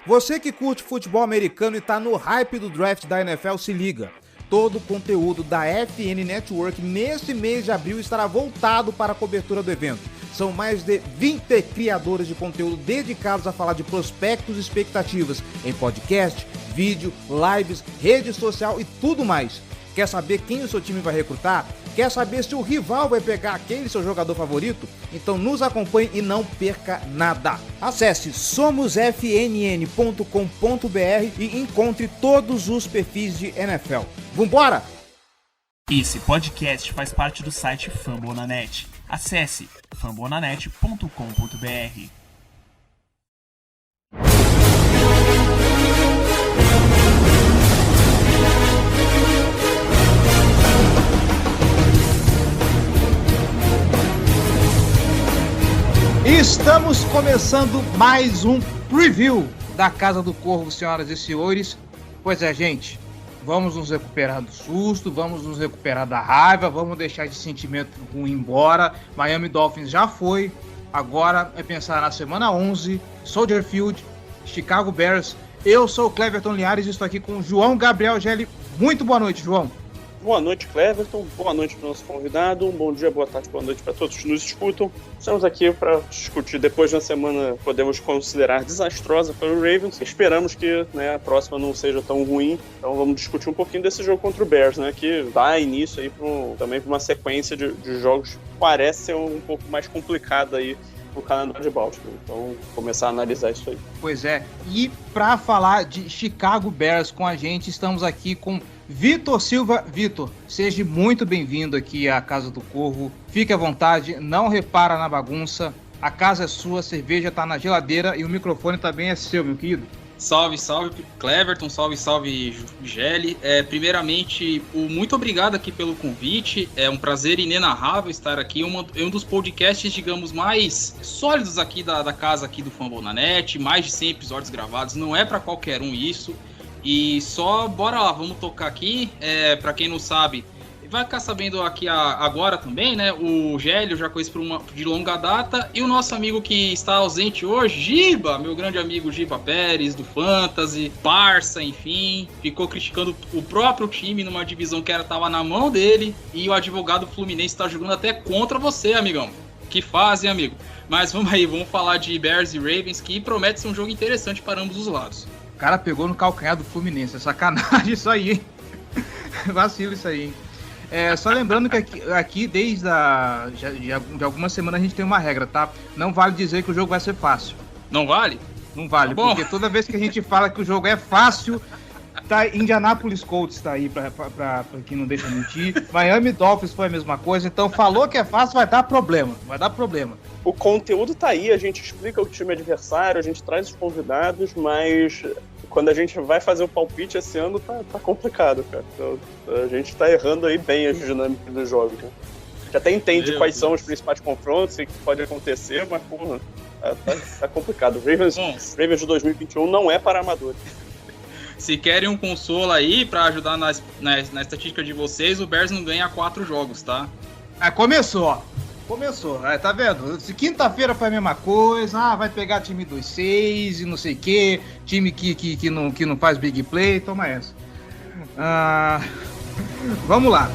Você que curte futebol americano e tá no hype do draft da NFL, se liga. Todo o conteúdo da FN Network nesse mês de abril estará voltado para a cobertura do evento. São mais de 20 criadores de conteúdo dedicados a falar de prospectos e expectativas em podcast, vídeo, lives, rede social e tudo mais. Quer saber quem o seu time vai recrutar? Quer saber se o rival vai pegar aquele seu jogador favorito? Então nos acompanhe e não perca nada. Acesse somosfnn.com.br e encontre todos os perfis de NFL. Vambora! Esse podcast faz parte do site Fambonanet. Acesse fambonanet.com.br. Estamos começando mais um preview da Casa do Corvo, senhoras e senhores. Pois é, gente, vamos nos recuperar do susto, vamos nos recuperar da raiva, vamos deixar esse sentimento ruim embora. Miami Dolphins já foi, agora é pensar na semana 11, Soldier Field, Chicago Bears. Eu sou o Cleverton Linhares e estou aqui com o João Gabriel Gelli. Muito boa noite, João. Boa noite, Cleverton. Boa noite para o nosso convidado. Um bom dia, boa tarde, boa noite para todos que nos escutam. Estamos aqui para discutir, depois de uma semana podemos considerar desastrosa para o Ravens. Esperamos que a próxima não seja tão ruim. Então vamos discutir um pouquinho desse jogo contra o Bears, que dá início aí também para uma sequência de jogos que parece ser um pouco mais complicada aí no calendário de Baltimore. Então, começar a analisar isso aí. Pois é. E para falar de Chicago Bears com a gente, estamos aqui com Vitor Silva. Vitor, seja muito bem-vindo aqui à Casa do Corvo. Fique à vontade, não repara na bagunça. A casa é sua, a cerveja está na geladeira e o microfone também é seu, meu querido. Salve, salve, Cleverton, salve, Gelli. Primeiramente, muito obrigado aqui pelo convite. É um prazer inenarrável estar aqui. Um dos podcasts, digamos, mais sólidos aqui da casa aqui do Fambonanet. Mais de 100 episódios gravados. Não é para qualquer um isso. E só, bora lá, vamos tocar aqui. Para quem não sabe, vai ficar sabendo aqui agora também, o Gelli eu já conheço de longa data. E o nosso amigo que está ausente hoje, Giba, meu grande amigo Giba Pérez, do Fantasy, Parça, enfim. Ficou criticando o próprio time numa divisão que estava na mão dele. E o advogado Fluminense está jogando até contra você, amigão. Que fase, hein, amigo? Mas vamos aí, vamos falar de Bears e Ravens, que promete ser um jogo interessante para ambos os lados. O cara pegou no calcanhar do Fluminense, é sacanagem isso aí, hein? Vacilo isso aí, hein? Só lembrando que aqui desde de algumas semanas a gente tem uma regra, tá? Não vale dizer que o jogo vai ser fácil. Não vale? Não vale, tá, porque toda vez que a gente fala que o jogo é fácil, tá, Indianapolis Colts tá aí pra quem não deixa mentir. Miami Dolphins foi a mesma coisa, então falou que é fácil, vai dar problema. O conteúdo tá aí, a gente explica o time adversário, a gente traz os convidados, mas quando a gente vai fazer o palpite esse ano, tá complicado, cara. Então, a gente tá errando aí bem as dinâmicas do jogo, né? A gente até entende quais são os principais confrontos e o que pode acontecer, mas, porra, tá complicado. O Ravens de 2021 não é para amadores. Se querem um consolo aí pra ajudar na estatística de vocês, o Bears não ganha 4 jogos, tá? Começou. Tá vendo? Se quinta-feira foi a mesma coisa, vai pegar time 2-6 e não sei o que, time que não faz big play, toma essa. Vamos lá.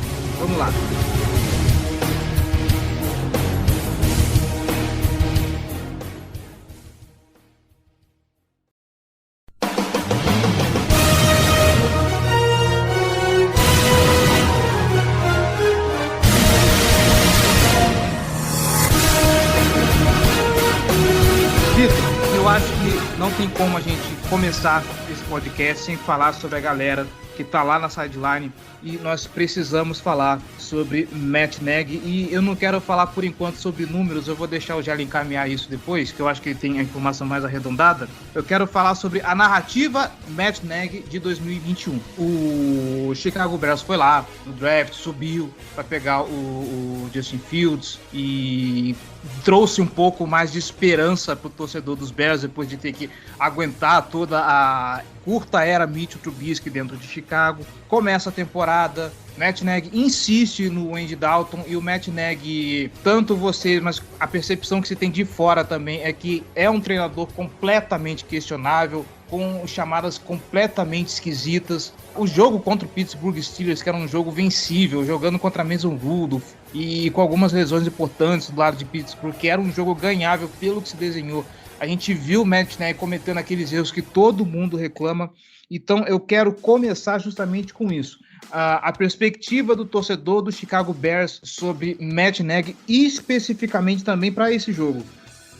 Eu acho que não tem como a gente começar esse podcast sem falar sobre a galera que tá lá na sideline e nós precisamos falar sobre Matt Nagy. E eu não quero falar por enquanto sobre números, eu vou deixar o Gelli encaminhar isso depois, que eu acho que ele tem a informação mais arredondada. Eu quero falar sobre a narrativa Matt Nagy de 2021. O Chicago Bears foi lá no draft, subiu para pegar o Justin Fields e trouxe um pouco mais de esperança pro torcedor dos Bears depois de ter que aguentar toda a curta era Mitchell Trubisky dentro de Chicago. Começa a temporada, Matt Nagy insiste no Andy Dalton e o Matt Nagy, tanto você, mas a percepção que se tem de fora também é que é um treinador completamente questionável. com chamadas completamente esquisitas. O jogo contra o Pittsburgh Steelers, que era um jogo vencível, jogando contra a Mason Rudolph e com algumas lesões importantes do lado de Pittsburgh, que era um jogo ganhável pelo que se desenhou. A gente viu o Matt Nagy cometendo aqueles erros que todo mundo reclama. Então eu quero começar justamente com isso. A perspectiva do torcedor do Chicago Bears sobre Matt Nagy, especificamente também para esse jogo.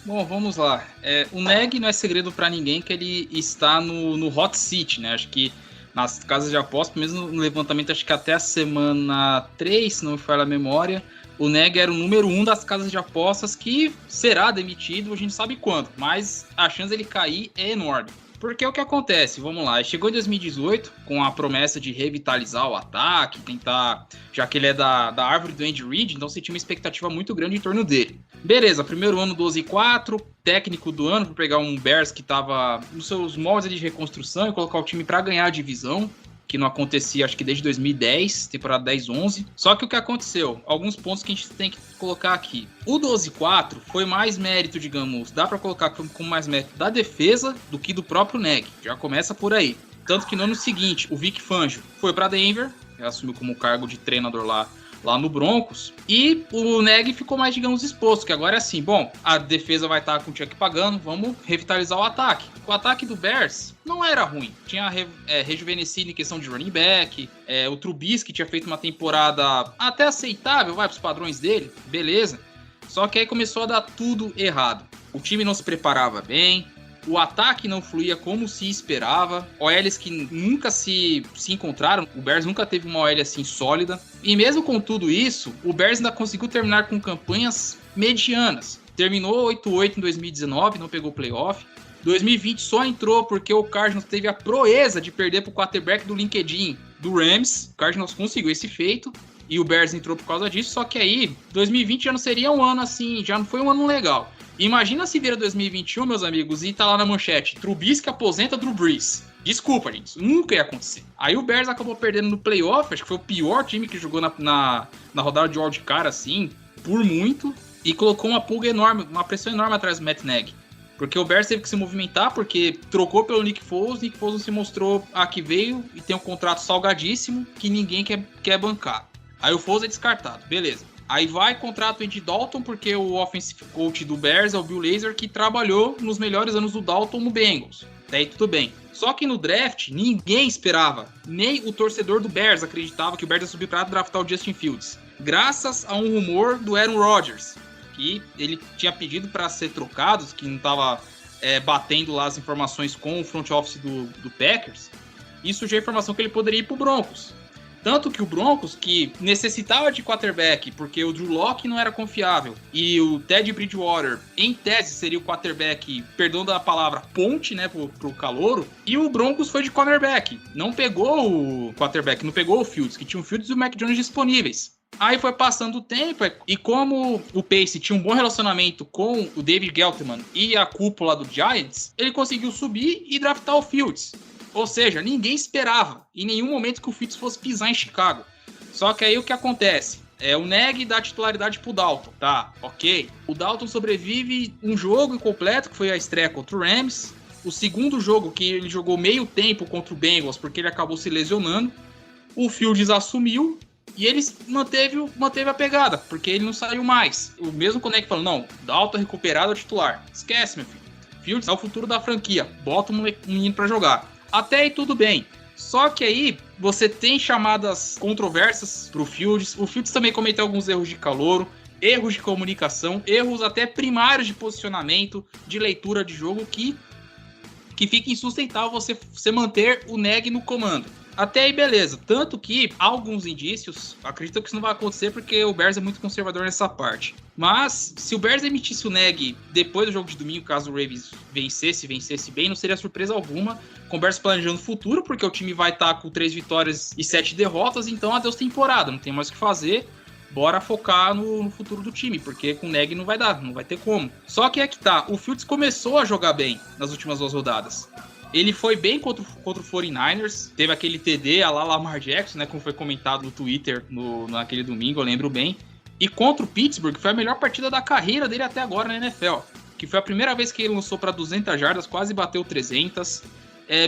Bom, vamos lá. O Nagy não é segredo para ninguém que ele está no hot seat, né? Acho que nas casas de aposta, mesmo no levantamento, acho que até a semana 3, se não me falha a memória, o Nagy era o número 1 das casas de apostas que será demitido, a gente sabe quando, mas a chance dele cair é enorme. Porque o que acontece? Vamos lá, ele chegou em 2018 com a promessa de revitalizar o ataque, tentar, já que ele é da árvore do Andy Reid, então você tinha uma expectativa muito grande em torno dele. Beleza, primeiro ano 12-4, técnico do ano para pegar um Bears que estava nos seus moldes de reconstrução e colocar o time para ganhar a divisão, que não acontecia acho que desde 2010, temporada 10-11. Só que o que aconteceu? Alguns pontos que a gente tem que colocar aqui. O 12-4 foi mais mérito, digamos, dá para colocar como mais mérito da defesa do que do próprio Nagy. Já começa por aí. Tanto que no ano seguinte, o Vic Fangio foi para Denver, assumiu como cargo de treinador lá no Broncos, e o Nagy ficou mais, digamos, exposto, que agora é assim, bom, a defesa vai estar com o cheque pagando, vamos revitalizar o ataque. O ataque do Bears não era ruim, tinha rejuvenescido em questão de running back, o Trubisky tinha feito uma temporada até aceitável, vai para os padrões dele, beleza, só que aí começou a dar tudo errado. O time não se preparava bem, o ataque não fluía como se esperava, OLs que nunca se encontraram, o Bears nunca teve uma OL assim sólida, e mesmo com tudo isso, o Bears ainda conseguiu terminar com campanhas medianas. Terminou 8-8 em 2019, não pegou playoff. 2020 só entrou porque o Cardinals teve a proeza de perder para o quarterback do LinkedIn do Rams. O Cardinals conseguiu esse feito e o Bears entrou por causa disso, só que aí 2020 já não seria um ano assim, já não foi um ano legal. Imagina se vira 2021, meus amigos, e tá lá na manchete: Trubisky aposenta Drew Brees. Desculpa, gente, isso nunca ia acontecer. Aí o Bears acabou perdendo no playoff, acho que foi o pior time que jogou na rodada de wildcard, assim, por muito, e colocou uma pulga enorme, uma pressão enorme atrás do Matt Nagy. Porque o Bears teve que se movimentar, porque trocou pelo Nick Foles não se mostrou a que veio e tem um contrato salgadíssimo que ninguém quer bancar. Aí o Foles é descartado, beleza. Aí vai contrato Andy Dalton, porque o offensive coach do Bears é o Bill Lazor, que trabalhou nos melhores anos do Dalton no Bengals. Até aí tudo bem. Só que no draft, ninguém esperava. Nem o torcedor do Bears acreditava que o Bears ia subir para draftar o Justin Fields. Graças a um rumor do Aaron Rodgers, que ele tinha pedido para ser trocado, que não estava batendo lá as informações com o front office do Packers. E surgiu a informação que ele poderia ir para o Broncos. Tanto que o Broncos, que necessitava de quarterback, porque o Drew Lock não era confiável, e o Teddy Bridgewater, em tese, seria o quarterback, perdão da palavra, ponte, né, pro calouro, e o Broncos foi de cornerback. Não pegou o quarterback, não pegou o Fields, que tinha o Fields e o Mac Jones disponíveis. Aí foi passando o tempo, e como o Pace tinha um bom relacionamento com o David Gettleman e a cúpula do Giants, ele conseguiu subir e draftar o Fields. Ou seja, ninguém esperava em nenhum momento que o Fields fosse pisar em Chicago. Só que aí o que acontece? O Nagy dá titularidade pro Dalton, tá? Ok. O Dalton sobrevive um jogo incompleto, que foi a estreia contra o Rams. O segundo jogo, que ele jogou meio tempo contra o Bengals, porque ele acabou se lesionando. O Fields assumiu e ele manteve a pegada, porque ele não saiu mais. O mesmo quando ele falou, não, Dalton recuperado é titular. Esquece, meu filho. Fields é o futuro da franquia. Bota um menino pra jogar. Até aí tudo bem. Só que aí você tem chamadas controversas pro Fields. O Fields também cometeu alguns erros de calouro, erros de comunicação, erros até primários de posicionamento, de leitura de jogo que fica insustentável você manter o Nagy no comando. Até aí beleza. Tanto que há alguns indícios, acredito que isso não vai acontecer porque o Bears é muito conservador nessa parte. Mas se o Bears emitisse o Nagy depois do jogo de domingo, caso o Ravens vencesse bem, não seria surpresa alguma. Com o Bears planejando o futuro, porque o time vai estar com 3 vitórias e 7 derrotas, então adeus temporada, não tem mais o que fazer. Bora focar no futuro do time, porque com o Nagy não vai dar, não vai ter como. Só que é que tá, o Fields começou a jogar bem nas últimas 2 rodadas. Ele foi bem contra o 49ers, teve aquele TD a lá Lamar Jackson, né, como foi comentado no Twitter naquele domingo, eu lembro bem. E contra o Pittsburgh, foi a melhor partida da carreira dele até agora na NFL, que foi a primeira vez que ele lançou para 200 jardas, quase bateu 300.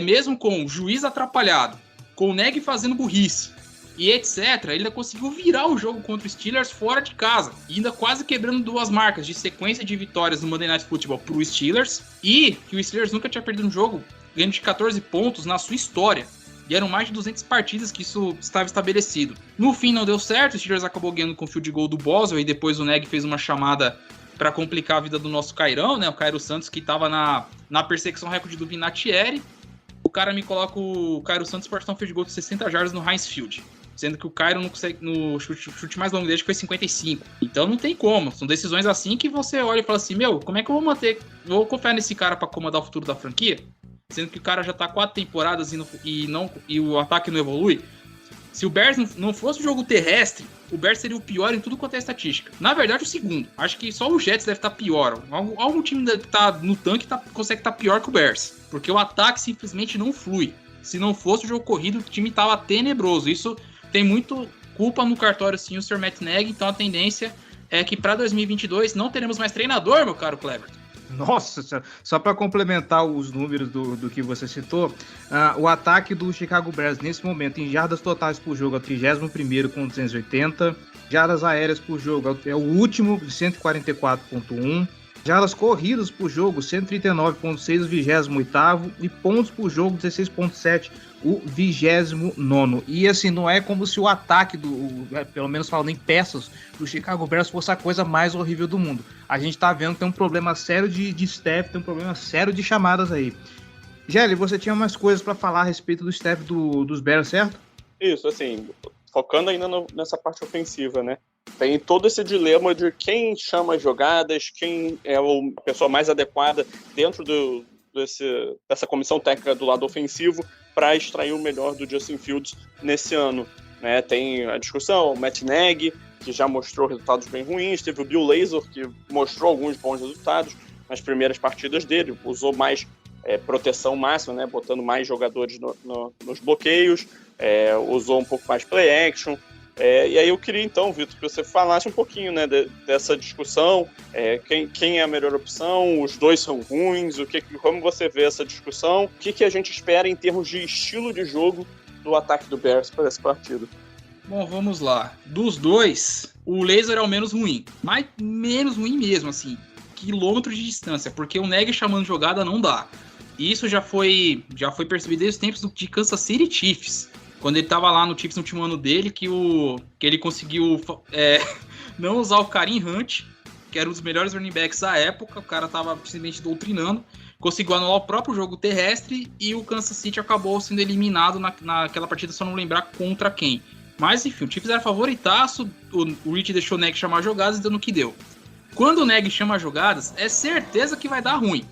mesmo com o juiz atrapalhado, com o Nagy fazendo burrice e etc., ele ainda conseguiu virar o jogo contra o Steelers fora de casa, e ainda quase quebrando 2 marcas de sequência de vitórias no Monday Night Football pro Steelers, e que o Steelers nunca tinha perdido um jogo ganhando de 14 pontos na sua história. E eram mais de 200 partidas que isso estava estabelecido. No fim não deu certo, o Steelers acabou ganhando com o field goal do Boswell, e depois o Nagy fez uma chamada para complicar a vida do nosso Cairão, né? O Cairo Santos, que estava na perseguição recorde do Vinatieri. O cara me coloca o Cairo Santos para um field goal de 60 jardas no Heinz Field, sendo que o Cairo não consegue, no chute mais longo dele foi 55. Então não tem como. São decisões assim que você olha e fala assim, como é que eu vou confiar nesse cara para comandar o futuro da franquia? Sendo que o cara já tá 4 temporadas e o ataque não evolui. Se o Bears não fosse o jogo terrestre, o Bears seria o pior em tudo quanto é estatística. Na verdade, o segundo. Acho que só o Jets deve estar pior. Algum time deve estar no tanque consegue estar pior que o Bears. Porque o ataque simplesmente não flui. Se não fosse o jogo corrido, o time tava tenebroso. Isso tem muito culpa no cartório, sim, o Sr. Matt Nagy. Então a tendência é que para 2022 não teremos mais treinador, meu caro Cleverton. Nossa senhora, só para complementar os números do que você citou, o ataque do Chicago Bears nesse momento em jardas totais por jogo é o 31º com 280, jardas aéreas por jogo é o último, 144.1, jardas corridas por jogo 139.6, o 28º, e pontos por jogo 16.7, o 29º. E assim, não é como se o ataque pelo menos falando em peças, do Chicago Bears fosse a coisa mais horrível do mundo. A gente tá vendo que tem um problema sério de staff, tem um problema sério de chamadas aí. Gelli, você tinha mais coisas para falar a respeito do staff dos Bears, certo? Isso, assim, focando ainda nessa parte ofensiva, né? Tem todo esse dilema de quem chama as jogadas, quem é a pessoa mais adequada dentro dessa comissão técnica do lado ofensivo para extrair o melhor do Justin Fields nesse ano, né? Tem a discussão, o Matt Nagy, que já mostrou resultados bem ruins, teve o Bill Lazor, que mostrou alguns bons resultados nas primeiras partidas dele, usou mais proteção máxima, né? Botando mais jogadores nos bloqueios, usou um pouco mais play action. E aí eu queria então, Vitor, que você falasse um pouquinho, né, dessa discussão, quem é a melhor opção, os dois são ruins, como você vê essa discussão, o que a gente espera em termos de estilo de jogo do ataque do Bears para esse partido? Bom, vamos lá. Dos dois, o Lazor é o menos ruim, mas menos ruim mesmo, assim, quilômetros de distância, porque o Nagy chamando jogada não dá. E isso já foi percebido desde os tempos de Kansas City Chiefs, quando ele estava lá no Chiefs no último ano dele, que ele conseguiu não usar o Kareem Hunt, que era um dos melhores running backs da época, o cara estava simplesmente doutrinando, conseguiu anular o próprio jogo terrestre e o Kansas City acabou sendo eliminado naquela partida, só não lembrar contra quem. Mas enfim, o Chiefs era favoritaço, o Rich deixou o Nagy chamar jogadas e deu no que deu. Quando o Nagy chama jogadas, é certeza que vai dar ruim.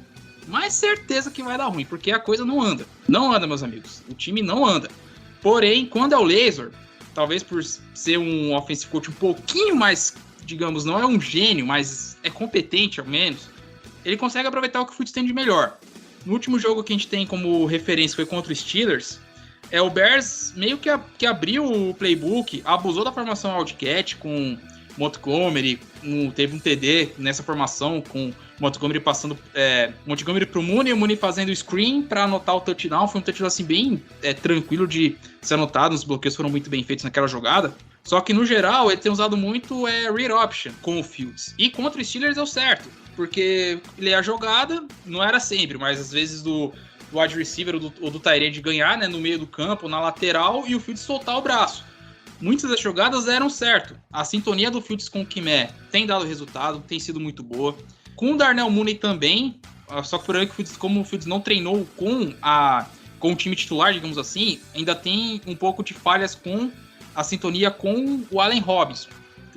Mas certeza que vai dar ruim, porque a coisa não anda. Não anda, meus amigos. O time não anda. Porém, quando é o Lazor, talvez por ser um offensive coach um pouquinho mais, digamos, não é um gênio, mas é competente ao menos, ele consegue aproveitar o que o Fields tem de melhor. No último jogo que a gente tem como referência foi contra o Steelers, o Bears meio que abriu o playbook, abusou da formação Wildcat com Montgomery, teve um TD nessa formação com Montgomery passando Montgomery pro Mooney, o Mooney fazendo o screen para anotar o touchdown. Foi um touchdown assim bem tranquilo de ser anotado, os bloqueios foram muito bem feitos naquela jogada. Só que no geral ele tem usado muito read option com o Fields, e contra o Steelers deu certo, porque ele é a jogada, não era sempre, mas às vezes do wide receiver ou do tight end ganhar, né, no meio do campo, na lateral, e o Fields soltar o braço. Muitas das jogadas deram certo. A sintonia do Fields com o Kmet tem dado resultado, tem sido muito boa. Com o Darnell Mooney também, só que por aí, como o Fields não treinou com o time titular, digamos assim, ainda tem um pouco de falhas com a sintonia com o Allen Robinson.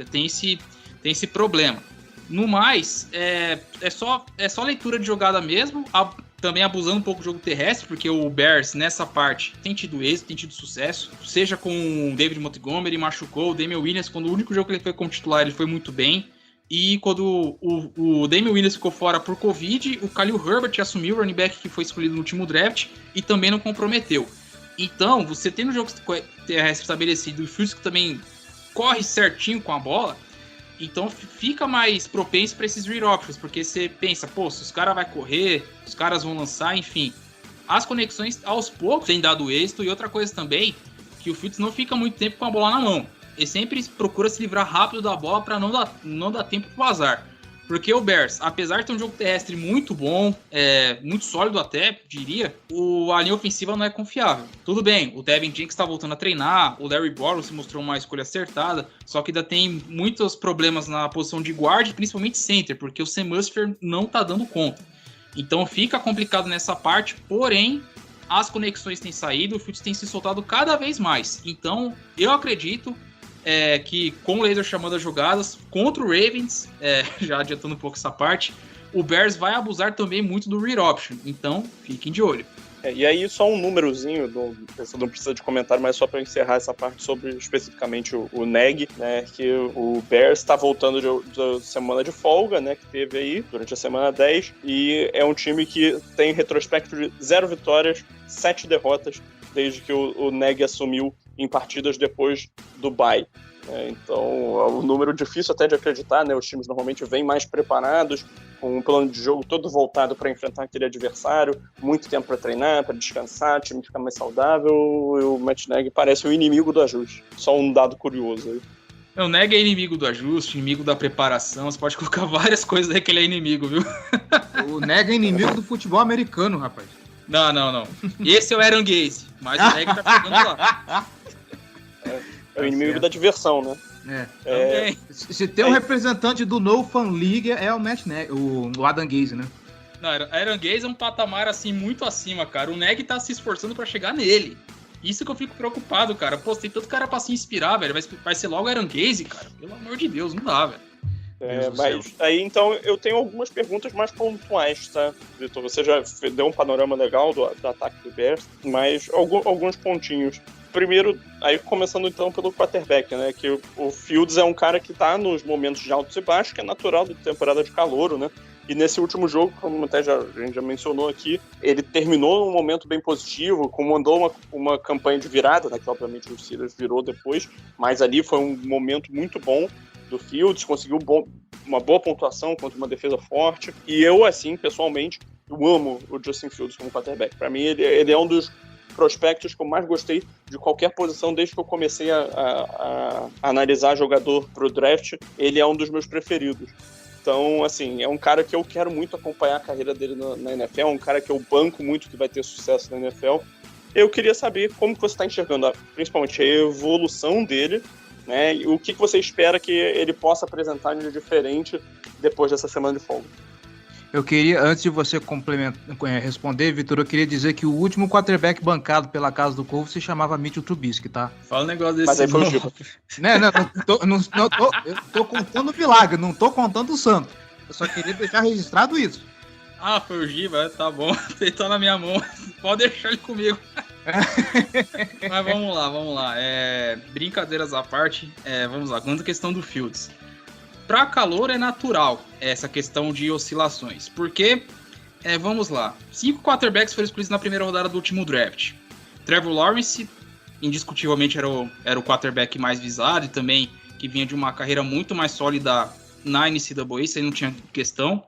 Tem esse problema. No mais, é só leitura de jogada mesmo, também abusando um pouco do jogo terrestre, porque o Bears, nessa parte, tem tido êxito, tem tido sucesso, seja com o David Montgomery, machucou, o Damian Williams, quando o único jogo que ele foi como titular, ele foi muito bem, e quando o Damian Williams ficou fora por Covid, o Khalil Herbert assumiu o running back que foi escolhido no último draft, e também não comprometeu. Então, você tendo o jogo terrestre estabelecido, e o Fields que também corre certinho com a bola, então fica mais propenso para esses read options, porque você pensa, se os caras vão correr, os caras vão lançar, enfim, as conexões aos poucos têm dado êxito, e outra coisa também, que o Fields não fica muito tempo com a bola na mão. Ele sempre procura se livrar rápido da bola para não dar tempo pro azar. Porque o Bears, apesar de ter um jogo terrestre muito bom, muito sólido até, diria, a linha ofensiva não é confiável. Tudo bem, o Tevin Jenkins está voltando a treinar, o Larry Boros se mostrou uma escolha acertada, só que ainda tem muitos problemas na posição de guard, principalmente center, porque o Sam Musfer não está dando conta. Então fica complicado nessa parte, porém, as conexões têm saído, o Fields tem se soltado cada vez mais. Então, eu acredito que com o Laser chamando as jogadas contra o Ravens, já adiantando um pouco essa parte, o Bears vai abusar também muito do read option, então fiquem de olho. E aí só um númerozinho, você não precisa de comentário, mas só para encerrar essa parte sobre especificamente o Neg, né, que o Bears está voltando da semana de folga, né, que teve aí durante a semana 10, e é um time que tem retrospecto de 0 vitórias, 7 derrotas, desde que o Neg assumiu em partidas depois do bye. Então, é um número difícil até de acreditar, né? Os times normalmente vêm mais preparados, com um plano de jogo todo voltado para enfrentar aquele adversário, muito tempo para treinar, para descansar, o time fica mais saudável, e o Matt Nagy parece o inimigo do ajuste. Só um dado curioso aí. O Neg é inimigo do ajuste, inimigo da preparação, você pode colocar várias coisas aí que ele é inimigo, viu? O Neg é inimigo do futebol americano, rapaz. Não. Esse é o Aaron Gaze, mas o Neg tá chegando lá. É o inimigo da diversão, né? Se tem um representante do No Fan League, é o Matt Neg, o Adam Gaze, né? Não, Aaron Gaze é um patamar assim muito acima, cara. O Neg tá se esforçando pra chegar nele. Isso que eu fico preocupado, cara. Pô, tem tanto cara pra se inspirar, velho. Vai ser logo Aaron Gaze, cara. Pelo amor de Deus, não dá, velho. Mas aí então eu tenho algumas perguntas mais pontuais, tá, Vitor? Você já deu um panorama legal do ataque do Bears, mas alguns pontinhos. Primeiro, aí começando então pelo quarterback, né? Que o Fields é um cara que tá nos momentos de altos e baixos, que é natural da temporada de calouro, né? E nesse último jogo, como até a gente já mencionou aqui, ele terminou num momento bem positivo, comandou uma campanha de virada, né? Que obviamente o Steelers virou depois, mas ali foi um momento muito bom do Fields, conseguiu uma boa pontuação contra uma defesa forte, e eu, assim, pessoalmente, eu amo o Justin Fields como quarterback. Para mim, ele é um dos prospectos que eu mais gostei de qualquer posição desde que eu comecei a analisar jogador pro draft. Ele é um dos meus preferidos. Então, assim, é um cara que eu quero muito acompanhar a carreira dele na NFL, é um cara que eu banco muito que vai ter sucesso na NFL. Eu queria saber como que você está enxergando, principalmente a evolução dele, né? E o que você espera que ele possa apresentar de diferente depois dessa semana de folga? Eu queria, antes de você responder, Vitor, eu queria dizer que o último quarterback bancado pela Casa do Corvo se chamava Mitchell Trubisky, tá? Fala um negócio desse. Mas aí foi o Giba. Eu tô contando o milagre, não tô contando o santo. Eu só queria deixar registrado isso. Ah, foi o Giba, tá bom. Ele tá na minha mão. Pode deixar ele comigo. Mas vamos lá. Brincadeiras à parte, vamos lá. Quanto à questão do Fields. Para calor é natural essa questão de oscilações. Porque, vamos lá. 5 quarterbacks foram escolhidos na primeira rodada do último draft. Trevor Lawrence, indiscutivelmente, era o quarterback mais visado e também que vinha de uma carreira muito mais sólida na NCAA, isso aí não tinha questão.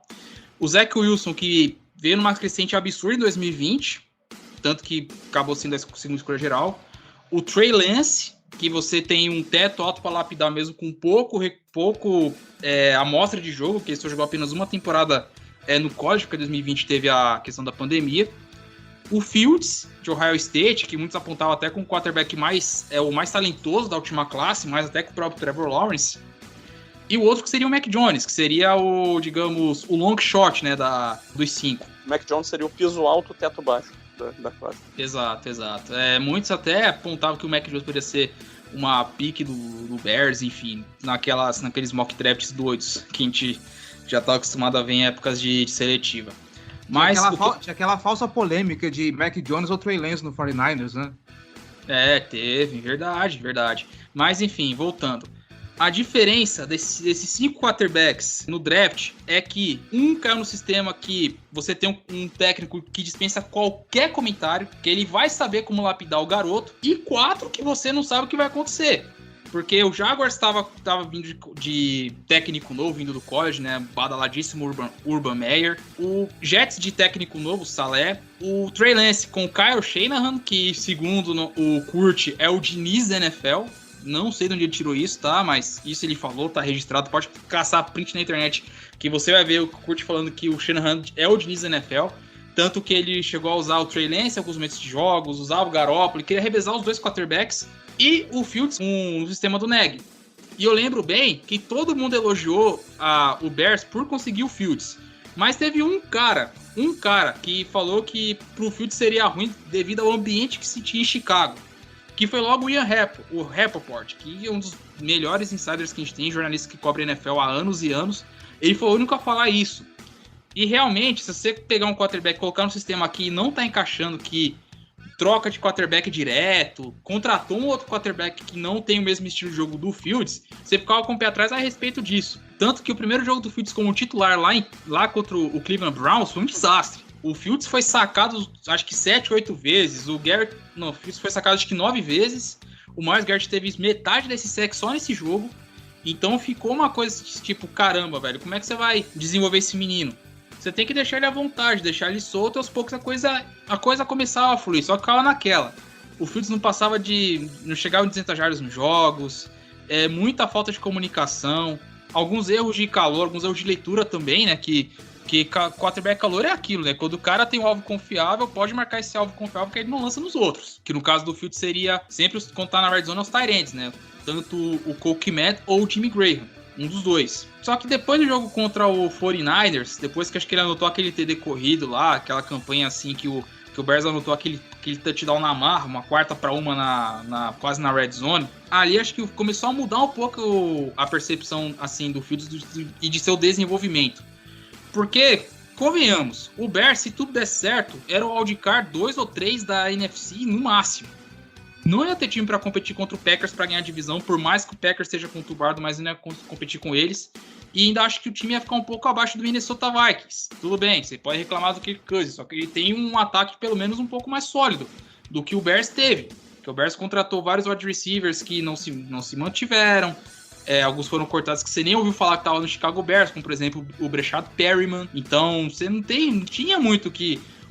O Zach Wilson, que veio numa crescente absurda em 2020, tanto que acabou sendo a segunda escolha geral. O Trey Lance, que você tem um teto alto para lapidar mesmo com pouco amostra de jogo, que ele só jogou apenas uma temporada no college, porque em 2020 teve a questão da pandemia. O Fields, de Ohio State, que muitos apontavam até como o quarterback o mais talentoso da última classe, mais até que o próprio Trevor Lawrence. E o outro que seria o Mac Jones, que seria o long shot, né, dos 5. O Mac Jones seria o piso alto, teto baixo da classe. Exato. Muitos até apontavam que o Mac Jones poderia ser uma pique do Bears, enfim, naqueles mock drafts doidos que a gente já está acostumado a ver em épocas de seletiva. Mas tinha aquela falsa polêmica de Mac Jones ou Trey Lance no 49ers, né? Teve, verdade. Mas enfim, voltando. A diferença desses 5 quarterbacks no draft é que um caiu no sistema que você tem um técnico que dispensa qualquer comentário, que ele vai saber como lapidar o garoto, e 4 que você não sabe o que vai acontecer. Porque o Jaguars estava vindo de técnico novo, vindo do college, né? Badaladíssimo Urban Meyer. O Jets de técnico novo, Saleh. O Trey Lance com o Kyle Shanahan, que segundo o Kurt é o Diniz da NFL. Não sei de onde ele tirou isso, tá? Mas isso ele falou, tá registrado. Pode caçar print na internet que você vai ver o Kurt falando que o Shanahan é o Diniz da NFL. Tanto que ele chegou a usar o Trey Lance em alguns momentos de jogos, usava o Garoppolo, ele queria revezar os dois quarterbacks e o Fields com o sistema do Nagy. E eu lembro bem que todo mundo elogiou o Bears por conseguir o Fields. Mas teve um cara que falou que pro Fields seria ruim devido ao ambiente que se tinha em Chicago. Que foi logo o Ian Rapoport, que é um dos melhores insiders que a gente tem, jornalista que cobre NFL há anos e anos. Ele foi o único a falar isso. E realmente, se você pegar um quarterback, colocar no sistema aqui e não tá encaixando, que troca de quarterback direto, contratou um outro quarterback que não tem o mesmo estilo de jogo do Fields, você ficava com o pé atrás a respeito disso. Tanto que o primeiro jogo do Fields como titular lá contra o Cleveland Browns foi um desastre. O Fields foi sacado, acho que 7, 8 vezes. O Fields foi sacado, acho que 9 vezes. O Myles Garrett teve metade desse sec só nesse jogo. Então ficou uma coisa tipo, caramba, velho, como é que você vai desenvolver esse menino? Você tem que deixar ele à vontade, deixar ele solto, aos poucos a coisa começava a fluir, só que ficava naquela. O Fields não chegava em 200 jardas nos jogos, muita falta de comunicação, alguns erros de calor, alguns erros de leitura também, né, que quarterback calor é aquilo, né, quando o cara tem um alvo confiável, pode marcar esse alvo confiável porque ele não lança nos outros, que no caso do Fields seria sempre contar na red zone aos tight ends, né, tanto o Cole Kmet ou o Jimmy Graham. Um dos dois. Só que depois do jogo contra o 49ers, depois que acho que ele anotou aquele TD corrido lá, aquela campanha assim que o Bears anotou aquele touchdown na marra, uma 4-1 quase na red zone, ali acho que começou a mudar um pouco a percepção assim do Fields e de seu desenvolvimento. Porque, convenhamos, o Bears, se tudo der certo, era o wildcard 2 ou 3 da NFC no máximo. Não ia ter time para competir contra o Packers para ganhar a divisão, por mais que o Packers esteja conturbado, mas não ia competir com eles. E ainda acho que o time ia ficar um pouco abaixo do Minnesota Vikings. Tudo bem, você pode reclamar do Kirk Cousins, só que ele tem um ataque pelo menos um pouco mais sólido do que o Bears teve. Porque o Bears contratou vários wide receivers que não se mantiveram. Alguns foram cortados que você nem ouviu falar que estavam no Chicago Bears, como por exemplo o Breshad Perriman. Então você não tinha muito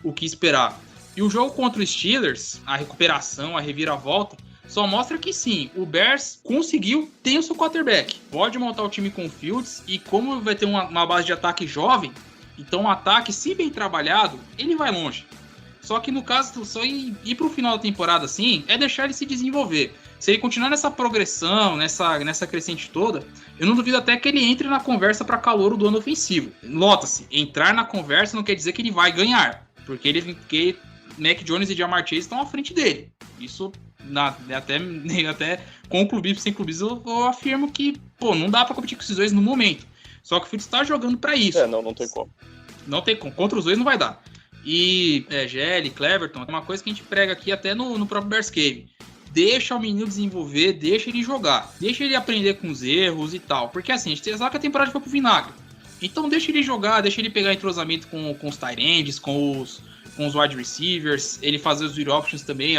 o que esperar. E o jogo contra os Steelers, a recuperação, a reviravolta, só mostra que sim, o Bears conseguiu ter o seu quarterback. Pode montar o time com o Fields e como vai ter uma base de ataque jovem, então o ataque, se bem trabalhado, ele vai longe. Só que no caso, só ir pro final da temporada assim, é deixar ele se desenvolver. Se ele continuar nessa progressão, nessa crescente toda, eu não duvido até que ele entre na conversa para calouro do ano ofensivo. Nota-se, entrar na conversa não quer dizer que ele vai ganhar, porque Mac Jones e Ja'Marr Chase estão à frente dele. Isso, até com o clubismo, sem clubismo, eu afirmo que, não dá pra competir com esses dois no momento. Só que o Fields tá jogando pra isso. Não tem como. Não tem como. Contra os dois não vai dar. E GL, Cleverton, é uma coisa que a gente prega aqui até no próprio Bears Cave. Deixa o menino desenvolver, deixa ele jogar. Deixa ele aprender com os erros e tal. Porque assim, a gente sabe que a temporada foi pro vinagre. Então deixa ele jogar, deixa ele pegar entrosamento com os tight ends, com os wide receivers, ele fazer os read options também,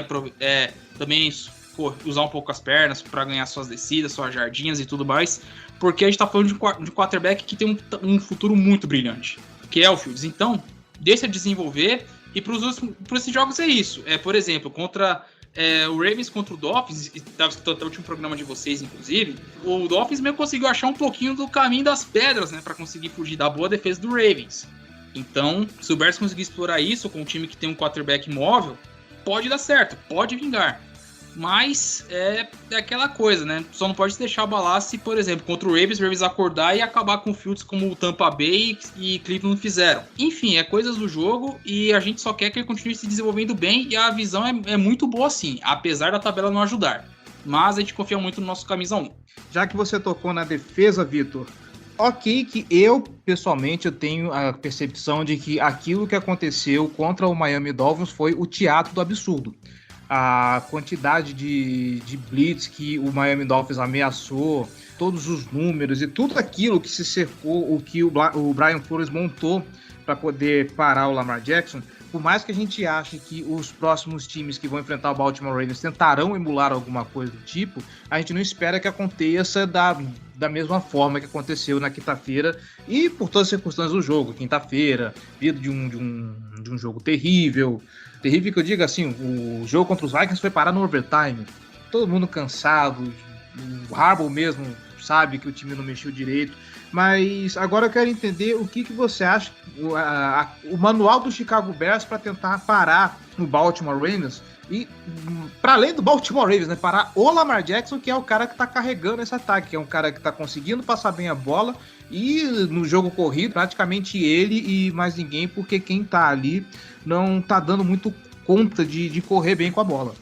usar um pouco as pernas para ganhar suas descidas, suas jardinhas e tudo mais, porque a gente tá falando de um quarterback que tem um futuro muito brilhante, que é o Fields. Então, deixa desenvolver, e para esses jogos é isso. Por exemplo, contra o Ravens contra o Dolphins, estava escutando até o último programa de vocês, inclusive, o Dolphins meio conseguiu achar um pouquinho do caminho das pedras, né, para conseguir fugir da boa defesa do Ravens. Então, se o Bears conseguir explorar isso com um time que tem um quarterback móvel, pode dar certo, pode vingar. Mas é aquela coisa, né? Só não pode se deixar abalar se, por exemplo, contra o Ravens acordar e acabar com o Fields como o Tampa Bay e Cleveland fizeram. Enfim, é coisas do jogo e a gente só quer que ele continue se desenvolvendo bem e a visão é muito boa sim, apesar da tabela não ajudar. Mas a gente confia muito no nosso camisa 1. Já que você tocou na defesa, Vitor, ok que pessoalmente, eu tenho a percepção de que aquilo que aconteceu contra o Miami Dolphins foi o teatro do absurdo. A quantidade de blitz que o Miami Dolphins ameaçou, todos os números e tudo aquilo que se cercou, o que o Brian Flores montou para poder parar o Lamar Jackson, por mais que a gente ache que os próximos times que vão enfrentar o Baltimore Ravens tentarão emular alguma coisa do tipo, a gente não espera que aconteça da mesma forma que aconteceu na quinta-feira e por todas as circunstâncias do jogo. Quinta-feira, vindo de um jogo terrível que eu digo assim, o jogo contra os Vikings foi parar no overtime, todo mundo cansado, o Harbaugh mesmo sabe que o time não mexeu direito. Mas agora eu quero entender o que você acha, o manual do Chicago Bears para tentar parar o Baltimore Ravens e, para além do Baltimore Ravens, né, parar o Lamar Jackson, que é o cara que está carregando esse ataque, que é um cara que está conseguindo passar bem a bola e no jogo corrido, praticamente ele e mais ninguém, porque quem está ali não está dando muito conta de correr bem com a bola.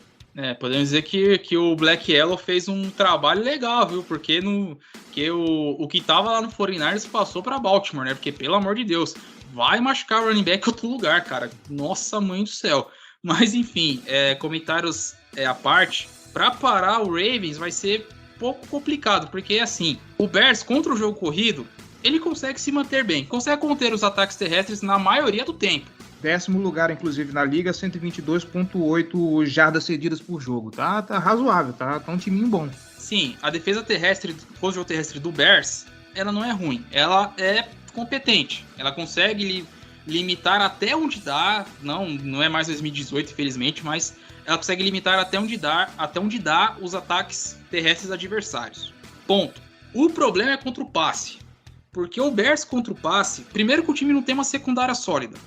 Podemos dizer que o Black Yellow fez um trabalho legal, viu? Porque o que tava lá no 49ers passou para Baltimore, né? Porque, pelo amor de Deus, vai machucar o running back em outro lugar, cara. Nossa mãe do céu. Mas, enfim, comentários à parte. Para parar o Ravens vai ser pouco complicado, porque, assim, o Bears contra o jogo corrido, ele consegue se manter bem. Consegue conter os ataques terrestres na maioria do tempo. 10º lugar, inclusive, na liga, 122,8 jardas cedidas por jogo. Tá razoável, tá um timinho bom. Sim, a defesa terrestre, o jogo terrestre do Bears, ela não é ruim. Ela é competente. Ela consegue limitar até onde dá. Não é mais 2018, infelizmente, mas ela consegue limitar até onde dá os ataques terrestres adversários. Ponto. O problema é contra o passe. Porque o Bears contra o passe, primeiro que o time não tem uma secundária sólida.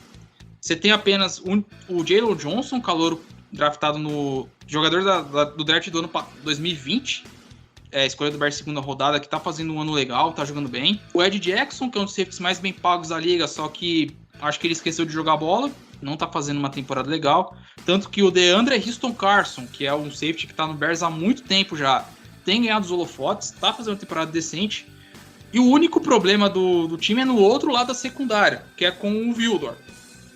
Você tem apenas o Jalen Johnson, calouro draftado no jogador do draft do ano 2020, escolha do Bears segunda rodada, que tá fazendo um ano legal, tá jogando bem. O Ed Jackson, que é um dos safeties mais bem pagos da liga, só que acho que ele esqueceu de jogar bola, não tá fazendo uma temporada legal. Tanto que o DeAndre Houston Carson, que é um safety que tá no Bears há muito tempo já, tem ganhado os holofotes, tá fazendo uma temporada decente. E o único problema do time é no outro lado da secundária, que é com o Vildor.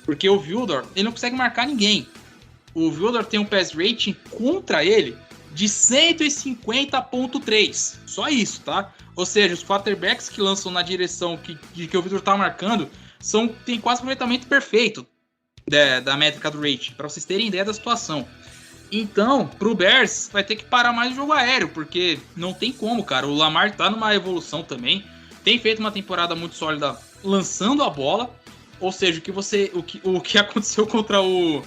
Porque o Vildor, ele não consegue marcar ninguém. O Vildor tem um pass rating contra ele de 150.3. Só isso, tá? Ou seja, os quarterbacks que lançam na direção que o Vildor tá marcando tem quase aproveitamento perfeito da métrica do rating, para vocês terem ideia da situação. Então, pro Bears, vai ter que parar mais o jogo aéreo, porque não tem como, cara. O Lamar tá numa evolução também. Tem feito uma temporada muito sólida lançando a bola. Ou seja, o que aconteceu contra o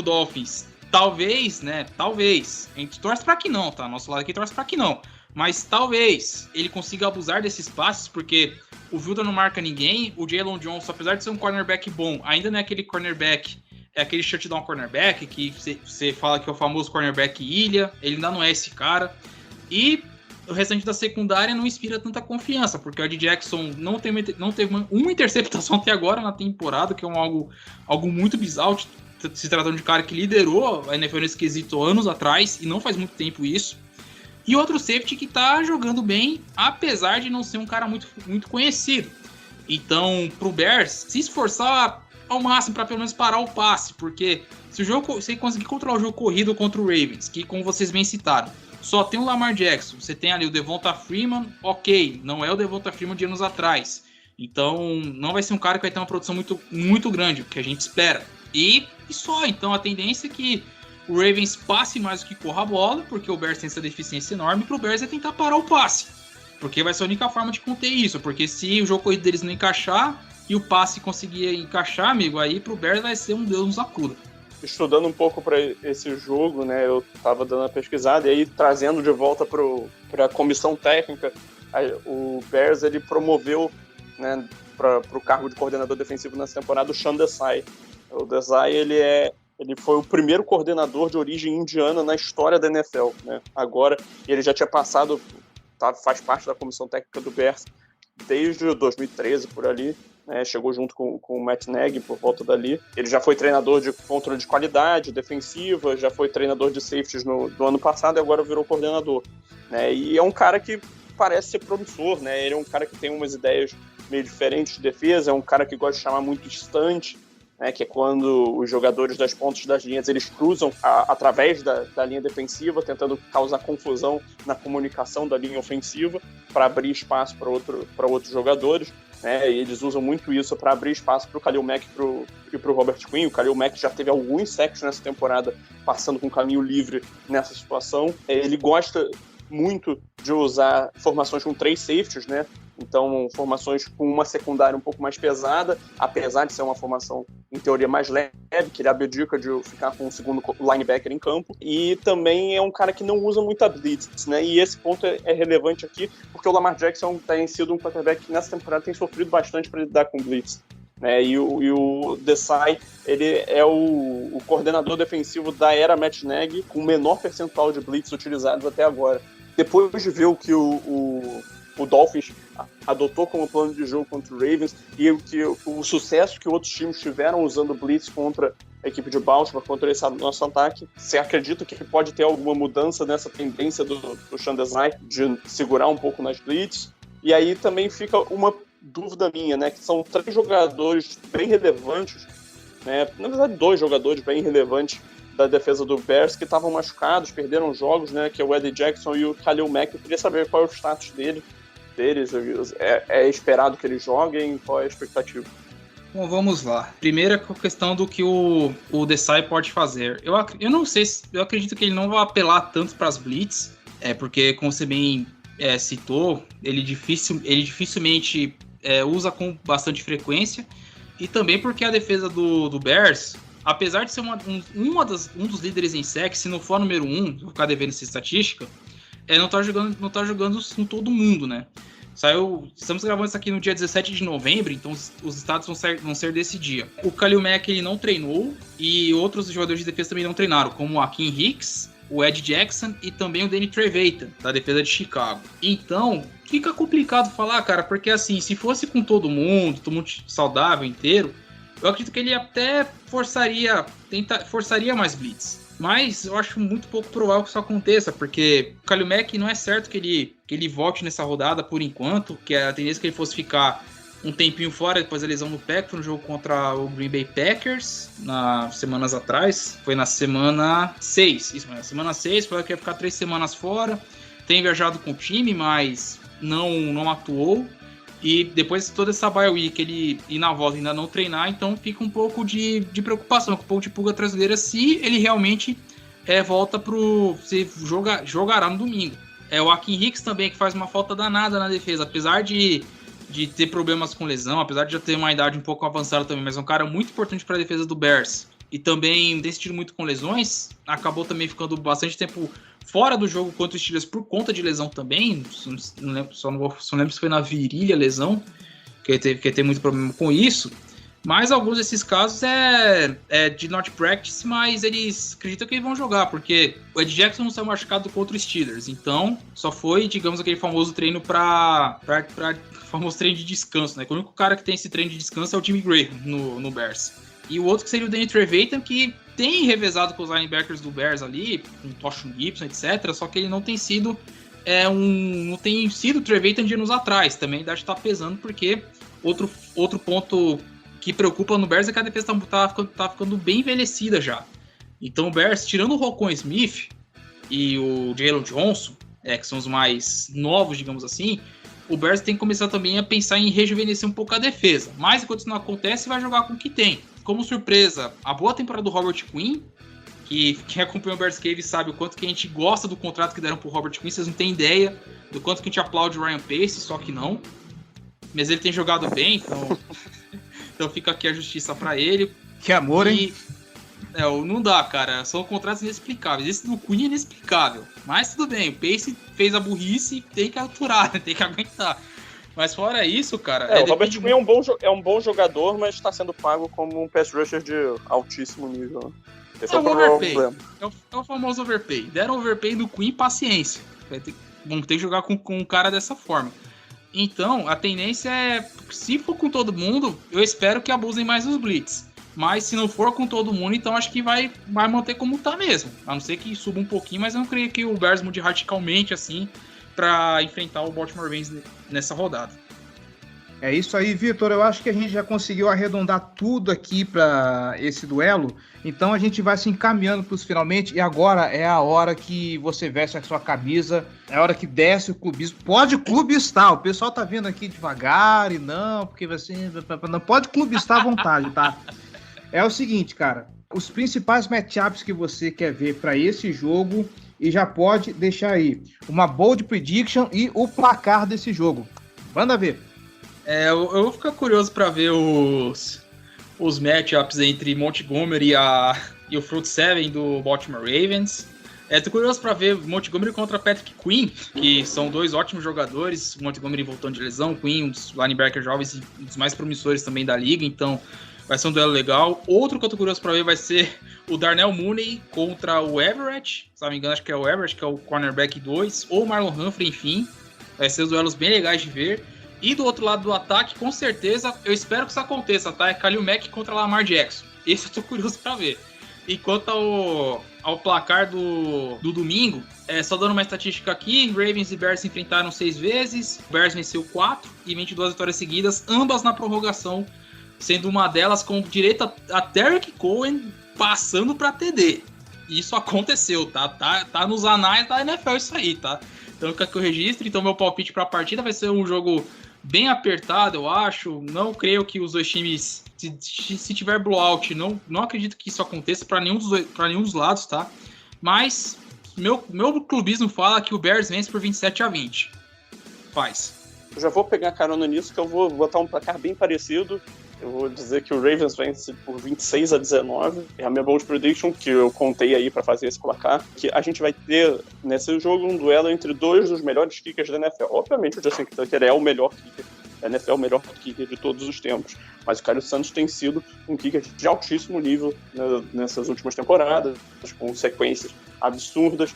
Dolphins, talvez, né? Talvez. A gente torce pra que não, tá? Nosso lado aqui torce pra que não. Mas talvez ele consiga abusar desses passes, porque o Vildor não marca ninguém. O Jalen Johnson, apesar de ser um cornerback bom, ainda não é aquele cornerback, é aquele shutdown cornerback, que você fala que é o famoso cornerback ilha. Ele ainda não é esse cara. E o restante da secundária não inspira tanta confiança, porque o Ed Jackson não teve uma interceptação até agora na temporada, que é algo muito bizarro, se tratando de um cara que liderou a NFL nesse quesito anos atrás, e não faz muito tempo isso. E outro safety que tá jogando bem, apesar de não ser um cara muito, muito conhecido. Então, pro Bears, se esforçar ao máximo para pelo menos parar o passe, porque se conseguir controlar o jogo corrido contra o Ravens, que como vocês bem citaram, só tem o Lamar Jackson, você tem ali o Devonta Freeman, ok, não é o Devonta Freeman de anos atrás, então não vai ser um cara que vai ter uma produção muito, muito grande, o que a gente espera, e só, então a tendência é que o Ravens passe mais do que corra a bola, porque o Bears tem essa deficiência enorme, para o Bears é tentar parar o passe, porque vai ser a única forma de conter isso, porque se o jogo corrido deles não encaixar, e o passe conseguir encaixar, amigo, aí pro Bears vai ser um Deus nos acuda. Estudando um pouco para esse jogo, né, eu tava dando uma pesquisada e aí trazendo de volta para a comissão técnica, o Bears ele promoveu, né, para o cargo de coordenador defensivo nessa temporada o Sean Desai. O Desai ele foi o primeiro coordenador de origem indiana na história da NFL, né? Agora ele já tinha passado, faz parte da comissão técnica do Bears desde 2013 por ali. Chegou junto com o Matt Nagy por volta dali. Ele já foi treinador de controle de qualidade defensiva, já foi treinador de safeties do ano passado e agora virou coordenador. E é um cara que parece ser promissor, né? Ele é um cara que tem umas ideias meio diferentes de defesa, é um cara que gosta de chamar muito distante, né? Que é quando os jogadores das pontas das linhas eles cruzam através da linha defensiva, tentando causar confusão na comunicação da linha ofensiva para abrir espaço para outros jogadores. né? E eles usam muito isso para abrir espaço para o Khalil Mack e para o Robert Quinn. O Khalil Mack já teve alguns sacks nessa temporada, passando com caminho livre nessa situação. Ele gosta muito de usar formações com 3 safeties, né? Então, formações com uma secundária um pouco mais pesada, apesar de ser uma formação, em teoria, mais leve, que ele abdica de ficar com o segundo linebacker em campo. E também é um cara que não usa muita blitz, né? E esse ponto é relevante aqui, porque o Lamar Jackson tem sido um quarterback que nessa temporada tem sofrido bastante para lidar com blitz. E o Desai, ele é o coordenador defensivo da era Matt Nagy, com o menor percentual de blitz utilizados até agora. Depois de ver o que o Dolphins adotou como plano de jogo contra o Ravens e o sucesso que outros times tiveram usando blitz contra a equipe de Baltimore, contra esse nosso ataque, você acredita que pode ter alguma mudança nessa tendência do Sean Desai de segurar um pouco nas blitz? E aí também fica uma dúvida minha, né, que são 3 jogadores bem relevantes, né, na verdade 2 jogadores bem relevantes da defesa do Bears que estavam machucados, perderam jogos, né, que é o Eddie Jackson e o Khalil Mack. Eu queria saber qual é o status deles. É esperado que eles joguem? Qual é a expectativa? Bom, vamos lá. Primeira questão do que o Desai pode fazer. Eu não sei, eu acredito que ele não vai apelar tanto para as blitz, porque, como você bem citou, ele dificilmente usa com bastante frequência, e também porque a defesa do Bears, apesar de ser um dos líderes em sacks, se não for número 1, vou ficar devendo essa estatística, não tá jogando com todo mundo, né? Estamos gravando isso aqui no dia 17 de novembro, então os estados vão ser desse dia. O Khalil Mack, ele não treinou, e outros jogadores de defesa também não treinaram, como o Akiem Hicks, o Ed Jackson e também o Danny Trevathan, da defesa de Chicago. Então, fica complicado falar, cara, porque assim, se fosse com todo mundo saudável, inteiro, eu acredito que ele até forçaria mais blitz. Mas eu acho muito pouco provável que isso aconteça, porque o Khalil Mack não é certo que ele volte nessa rodada por enquanto, que a tendência é que ele fosse ficar um tempinho fora depois da lesão no pé, que foi no jogo contra o Green Bay Packers, semanas atrás, foi na semana 6. Isso, na semana 6, foi que ia ficar 3 semanas fora, tem viajado com o time, mas não atuou. E depois toda essa bye week, ele ir na volta ainda não treinar, então fica um pouco de preocupação, um pouco de pulga traseira se ele realmente volta se jogará no domingo. O Akiem Hicks também, que faz uma falta danada na defesa, apesar de ter problemas com lesão, apesar de já ter uma idade um pouco avançada também, mas é um cara muito importante para a defesa do Bears. E também tem sentido muito com lesões, acabou também ficando bastante tempo fora do jogo contra os Steelers por conta de lesão também. Não lembro se foi na virilha lesão, que tem muito problema com isso. Mas alguns desses casos é de not practice, mas eles acreditam que eles vão jogar, porque o Ed Jackson não saiu machucado contra os Steelers. Então, só foi, digamos, aquele famoso treino famoso treino de descanso, né? O único cara que tem esse treino de descanso é o Jimmy Graham no Bears. E o outro que seria o Danny Trevathan, que tem revezado com os linebackers do Bears ali, com Toshon Gibson, etc. Só que ele não tem sido não tem sido o Trevathan de anos atrás. Também deve estar pesando, porque outro ponto que preocupa no Bears é que a defesa tá ficando bem envelhecida já. Então o Bears, tirando o Roquan Smith e o Jalen Johnson, que são os mais novos, digamos assim, o Bears tem que começar também a pensar em rejuvenescer um pouco a defesa. Mas enquanto isso não acontece, vai jogar com o que tem. Como surpresa, a boa temporada do Robert Quinn, que quem acompanha o Bears Cave sabe o quanto que a gente gosta do contrato que deram pro Robert Quinn, vocês não têm ideia do quanto que a gente aplaude o Ryan Pace, só que não. Mas ele tem jogado bem, então fica aqui a justiça pra ele. Que amor, hein? Não dá, cara. São contratos inexplicáveis. Esse do Quinn é inexplicável. Mas tudo bem, o Pace fez a burrice e tem que aturar, tem que aguentar. Mas fora isso, cara... o Robert Quinn é um bom jogador, mas está sendo pago como um pass rusher de altíssimo nível. Esse é o problema. É o famoso overpay. Deram overpay do Quinn, paciência. Vamos ter que jogar com um cara dessa forma. Então, a tendência é... Se for com todo mundo, eu espero que abusem mais dos blitz. Mas se não for com todo mundo, então acho que vai manter como tá mesmo. A não ser que suba um pouquinho, mas eu não creio que o Bears mude radicalmente assim para enfrentar o Baltimore Ravens nessa rodada. É isso aí, Vitor. Eu acho que a gente já conseguiu arredondar tudo aqui para esse duelo. Então a gente vai se encaminhando para os finalmente. E agora é a hora que você veste a sua camisa. É a hora que desce o clubismo. Pode clubistar. O pessoal tá vindo aqui devagar e não, porque você não pode clubistar à vontade, tá? É o seguinte, cara. Os principais matchups que você quer ver para esse jogo e já pode deixar aí uma bold prediction e o placar desse jogo. Manda ver. Eu vou ficar curioso para ver os matchups entre Montgomery e o Front Seven do Baltimore Ravens. Tô curioso para ver Montgomery contra Patrick Queen, que são dois ótimos jogadores. Montgomery voltando de lesão, Queen, um dos linebackers jovens e um dos mais promissores também da liga, então vai ser um duelo legal. Outro que eu tô curioso para ver vai ser o Darnell Mooney contra o Everett, se não me engano acho que é o Everett, que é o cornerback 2, ou o Marlon Humphrey, enfim. Vai ser os duelos bem legais de ver. E do outro lado do ataque, com certeza, eu espero que isso aconteça, tá? É Khalil Mack contra Lamar Jackson. Esse eu tô curioso pra ver. E quanto ao placar do domingo, só dando uma estatística aqui, Ravens e Bears se enfrentaram 6 vezes, o Bears venceu 4 e 22 vitórias seguidas, ambas na prorrogação, sendo uma delas com direito a Derek Cohen passando pra TD. E isso aconteceu, tá? Tá nos anais da NFL isso aí, tá? Então fica aqui o registro. Então meu palpite pra partida vai ser um jogo bem apertado, eu acho. Não creio que os dois times, se tiver blowout, não acredito que isso aconteça para nenhum dos lados, tá? Mas meu clubismo fala que o Bears vence por 27-20. Faz. Eu já vou pegar carona nisso, que eu vou botar um placar bem parecido. Eu vou dizer que o Ravens vence por 26-19. É a minha bold prediction, que eu contei aí para fazer esse placar. Que a gente vai ter, nesse jogo, um duelo entre dois dos melhores kickers da NFL. Obviamente, o Justin Tucker é o melhor kicker da NFL, o melhor kicker de todos os tempos. Mas o Cairo Santos tem sido um kicker de altíssimo nível nessas últimas temporadas, com sequências absurdas.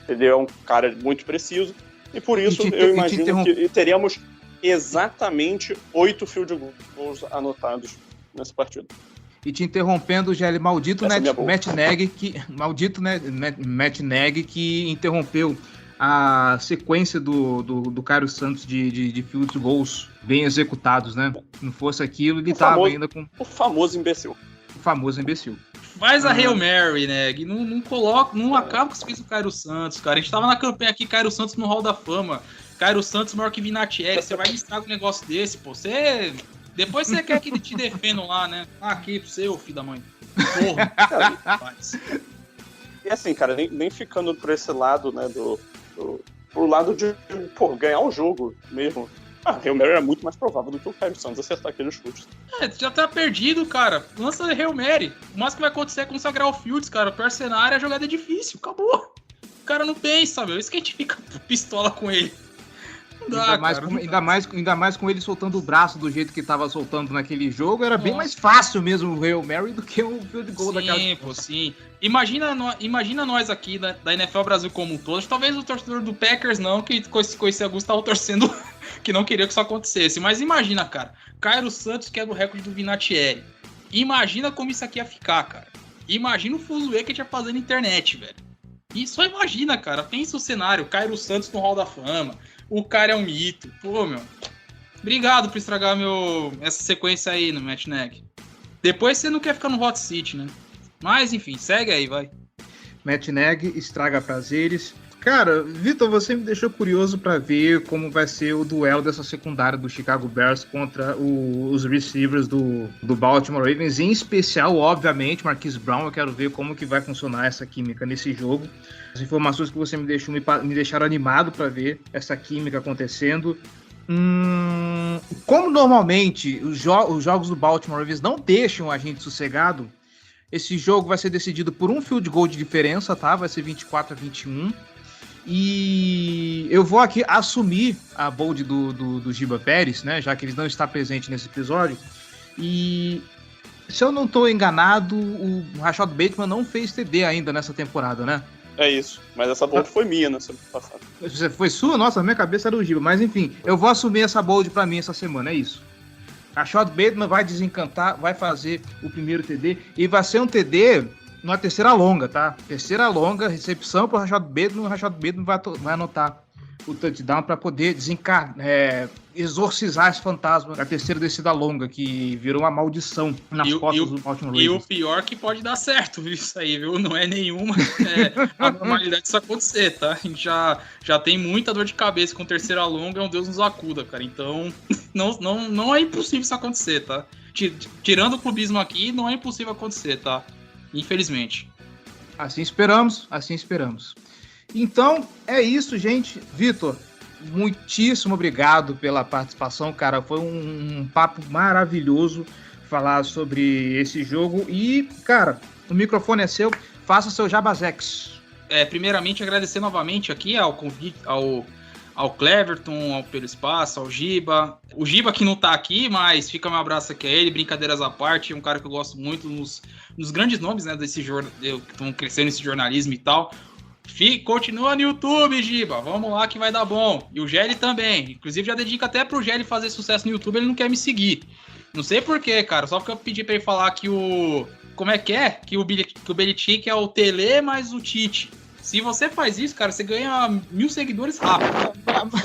Ele é um cara muito preciso. E por isso, eu imagino que teremos exatamente 8 field goals anotados nessa partida. E te interrompendo, Gelli, maldito Matt Nagy que interrompeu a sequência do Cairo Santos de field goals bem executados, né? Se não fosse aquilo, ele tava ainda com... O famoso imbecil. Faz a Hail Mary, né? Não acaba com os filhos do Cairo Santos, cara. A gente tava na campanha aqui, Cairo Santos no Hall da Fama. Cairo Santos maior que Vinatieri. Você vai me estragar um negócio desse, pô. Depois você quer que ele te defendam lá, né? Aqui pro seu, filho da mãe. Porra. E assim, cara, nem ficando por esse lado, né? Pro lado de ganhar o jogo mesmo. A Hail Mary era muito mais provável do que o Cairo Santos acertar aqueles chutes. Já tá perdido, cara. Lança a Hail Mary. O máximo que vai acontecer é consagrar o Fields, cara. O pior cenário, a jogada é difícil. Acabou. O cara não pensa, meu. Isso que a gente fica pistola com ele. Não dá, ainda mais com ele soltando o braço do jeito que tava soltando naquele jogo. Era bem mais fácil mesmo o Hail Mary do que o field goal daquela... Sim. Imagina nós aqui da NFL Brasil como um todo. Talvez o torcedor do Packers não, que com esse Augusto tava torcendo que não queria que isso acontecesse. Mas imagina, cara. Cairo Santos quebra o recorde do Vinatieri. Imagina como isso aqui ia ficar, cara. Imagina o fuzuê que a gente ia fazer na internet, velho. E só imagina, cara. Pensa o cenário. Cairo Santos no Hall da Fama. O cara é um mito. Pô, meu. Obrigado por estragar essa sequência aí no Matt Nagy. Depois você não quer ficar no hot seat, né? Mas, enfim, segue aí, vai. Matt Nagy estraga prazeres. Cara, Vitor, você me deixou curioso para ver como vai ser o duelo dessa secundária do Chicago Bears contra os receivers do Baltimore Ravens, em especial, obviamente, Marquise Brown. Eu quero ver como que vai funcionar essa química nesse jogo. As informações que você me deixou me deixaram animado para ver essa química acontecendo. Como normalmente os jogos do Baltimore Ravens não deixam a gente sossegado, esse jogo vai ser decidido por um field goal de diferença, tá? Vai ser 24-21. E eu vou aqui assumir a bold do Giba Pérez, né? Já que ele não está presente nesse episódio. E se eu não estou enganado, o Rashad Bateman não fez TD ainda nessa temporada, né? É isso, mas essa bold foi minha na semana passada. Foi sua? Nossa, na minha cabeça era o Giba. Mas enfim, eu vou assumir essa bold pra mim essa semana, é isso. Rashad Bateman vai desencantar, vai fazer o primeiro TD. E vai ser um TD na terceira longa, tá? Terceira longa, recepção pro Rashad Bateman. O Rashad Bateman vai anotar o touchdown para poder exorcizar esse fantasma da terceira descida longa, que virou uma maldição nas costas do Baltimore Ravens. E o pior que pode dar certo, viu, isso aí, viu? Não é nenhuma anormalidade disso acontecer, tá? A gente já tem muita dor de cabeça com terceira longa, um Deus nos acuda, cara. Então, não é impossível isso acontecer, tá? Tirando o clubismo aqui, não é impossível acontecer, tá? Infelizmente. Assim esperamos. Então, é isso, gente. Vitor, muitíssimo obrigado pela participação, cara. Foi um papo maravilhoso falar sobre esse jogo. E, cara, o microfone é seu. Faça seu jabazex. Primeiramente, agradecer novamente aqui ao convite, ao Cleverton, ao Pelo Espaço, ao Giba. O Giba que não tá aqui, mas fica meu abraço aqui a ele, brincadeiras à parte, é um cara que eu gosto muito nos grandes nomes, né, que estão crescendo nesse jornalismo e tal. Continua no YouTube, Giba, vamos lá que vai dar bom. E o Gelli também, inclusive já dedica até pro Gelli fazer sucesso no YouTube, ele não quer me seguir. Não sei porquê, cara, só porque eu pedi pra ele falar que como é? Que o Belichick é o Tele mais o Tite. Se você faz isso, cara, você ganha 1.000 seguidores rápido.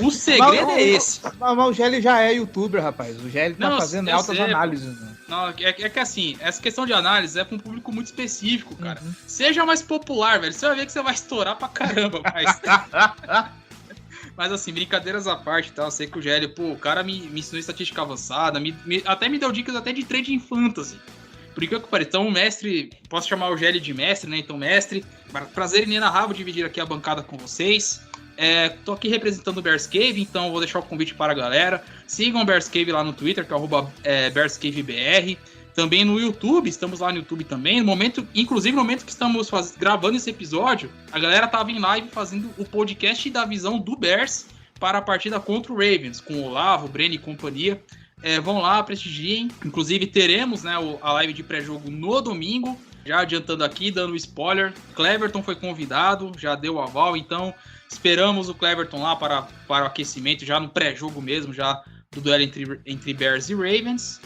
O segredo é esse. Mas o Gelli já é youtuber, rapaz. O Gelli tá fazendo altas análises. Né? Não, é que assim, essa questão de análise é pra um público muito específico, cara. Uhum. Seja mais popular, velho. Você vai ver que você vai estourar pra caramba, mas assim, brincadeiras à parte, tá? Eu sei que o Gelli, o cara me ensinou estatística avançada, até me deu dicas até de trading fantasy. Por que pareça? Então, mestre, posso chamar o Gelli de mestre, né? Então, mestre, prazer inenarrável dividir aqui a bancada com vocês. Tô aqui representando o Bears Cave, então vou deixar o convite para a galera. Sigam o Bears Cave lá no Twitter, que é @BearsCaveBR. Também no YouTube, estamos lá no YouTube também. Inclusive, no momento que estamos gravando esse episódio, a galera tava em live fazendo o podcast da visão do Bears para a partida contra o Ravens, com o Olavo, o Breno e companhia. Vão lá, prestigiem. Inclusive, teremos, né, a live de pré-jogo no domingo. Já adiantando aqui, dando spoiler, Cleverton foi convidado, já deu o aval, então esperamos o Cleverton lá para o aquecimento, já no pré-jogo mesmo, já do duelo entre Bears e Ravens.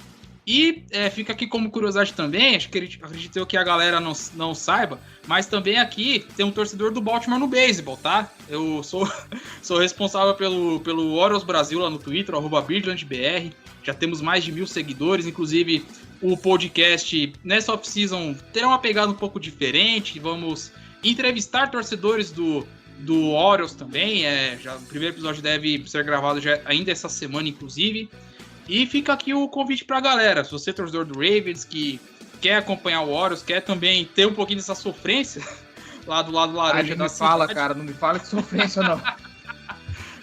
E fica aqui como curiosidade também, acredito que a galera não saiba, mas também aqui tem um torcedor do Baltimore no beisebol, tá? Eu sou responsável pelo Orioles Brasil lá no Twitter, @BirdlandBR. Já temos mais de 1.000 seguidores, inclusive o podcast nessa off-season terá uma pegada um pouco diferente. Vamos entrevistar torcedores do Orioles também. O primeiro episódio deve ser gravado ainda essa semana, inclusive. E fica aqui o convite pra galera. Se você é torcedor do Ravens, que quer acompanhar o Orioles, quer também ter um pouquinho dessa sofrência lá do lado laranja da cidade. Não me fala de sofrência, não.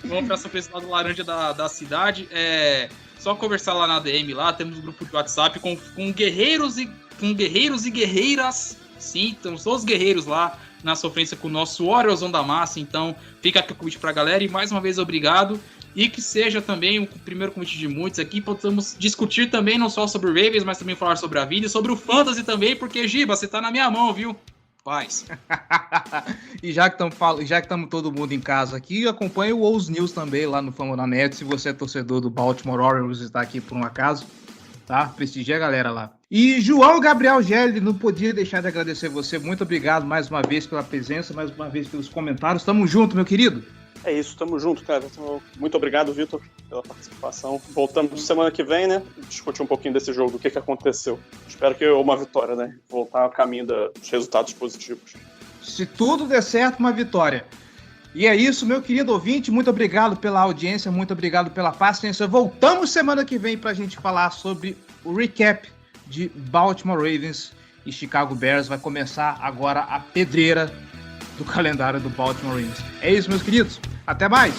Vamos pra sofrência lá do laranja da cidade. Só conversar lá na DM lá, temos um grupo de WhatsApp com guerreiros e guerreiras. Sim, estamos todos guerreiros lá na sofrência com o nosso Orioles da Massa. Então, fica aqui o convite pra galera e mais uma vez obrigado. E que seja também o primeiro convite de muitos aqui, possamos discutir também não só sobre o Ravens, mas também falar sobre a vida e sobre o Fantasy também, porque, Giba, você tá na minha mão, viu? Paz. E já que estamos todo mundo em casa aqui, acompanhe o Ous News também lá no Famonanet, se você é torcedor do Baltimore Orioles e está aqui por um acaso, tá? Prestigia a galera lá. E João Gabriel Gelli, não podia deixar de agradecer você, muito obrigado mais uma vez pela presença, mais uma vez pelos comentários, tamo junto, meu querido. É isso, tamo junto, cara. Muito obrigado, Vitor, pela participação. Voltamos semana que vem, né? Discutir um pouquinho desse jogo, o que aconteceu. Espero que uma vitória, né? Voltar ao caminho dos resultados positivos. Se tudo der certo, uma vitória. E é isso, meu querido ouvinte. Muito obrigado pela audiência, muito obrigado pela paciência. Voltamos semana que vem pra gente falar sobre o recap de Baltimore Ravens e Chicago Bears. Vai começar agora a pedreira do calendário do Baltimore Ravens. É isso, meus queridos. Até mais!